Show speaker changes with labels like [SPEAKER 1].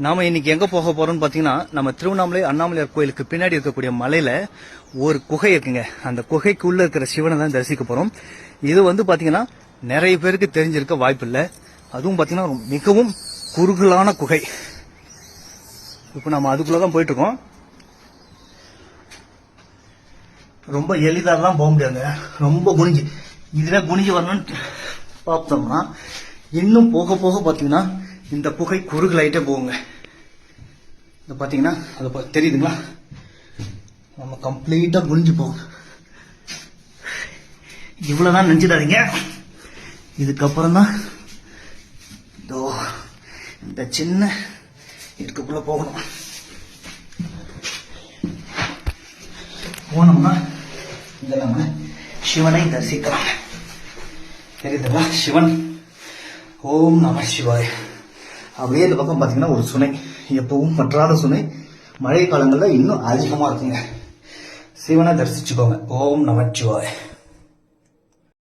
[SPEAKER 1] நாம இன்னைக்கு எங்க போக போறோம்னு பாத்தீங்கன்னா, நம்ம திருவண்ணாமலை அண்ணாமலையார் கோயிலுக்கு பின்னாடி இருக்கக்கூடிய மலையில ஒரு குகை இருக்குங்க. அந்த குகைக்குள்ள இருக்கிற சிவனை தான் தரிசிக்க போறோம். இது வந்து பாத்தீங்கன்னா நிறைய பேருக்கு தெரிஞ்சிருக்க வாய்ப்பு இல்லை. அதுவும் பாத்தீங்கன்னா மிகவும் குறுகலான குகை. இப்ப நம்ம அதுக்குள்ளதான் போயிட்டு இருக்கோம். ரொம்ப எளிதாலாம் போக முடியாதுங்க. ரொம்ப குனிஞ்சு இதுவே குனிஞ்சு வரணும்னு பார்த்தோம்னா இன்னும் போக போக பாத்தீங்கன்னா இந்த குகை குறுகலாயிட்டே போகுங்க. இது பாத்தீங்கன்னா அது தெரியுதுங்களா, நம்ம கம்ப்ளீட்டா குனிஞ்சு போகும். இவ்வளவுதான் நினைச்சிடாதீங்க. இதுக்கப்புறம் தான் இதோ இந்த சின்ன இதுக்குள்ள போகணும். போனோம்னா இங்க நம்ம சிவனை தரிசிக்கலாம். தெரியுதுங்களா, சிவன். ஓம் நம சிவாய். அப்படியே இந்த பக்கம் பாத்தீங்கன்னா ஒரு சுனை, எப்பவும் பற்றாத சுனை. மழை காலங்கள்ல இன்னும் அதிகமா இருக்குங்க. சிவனை தரிசிச்சுக்கோங்க. ஓம் நம சிவாய்.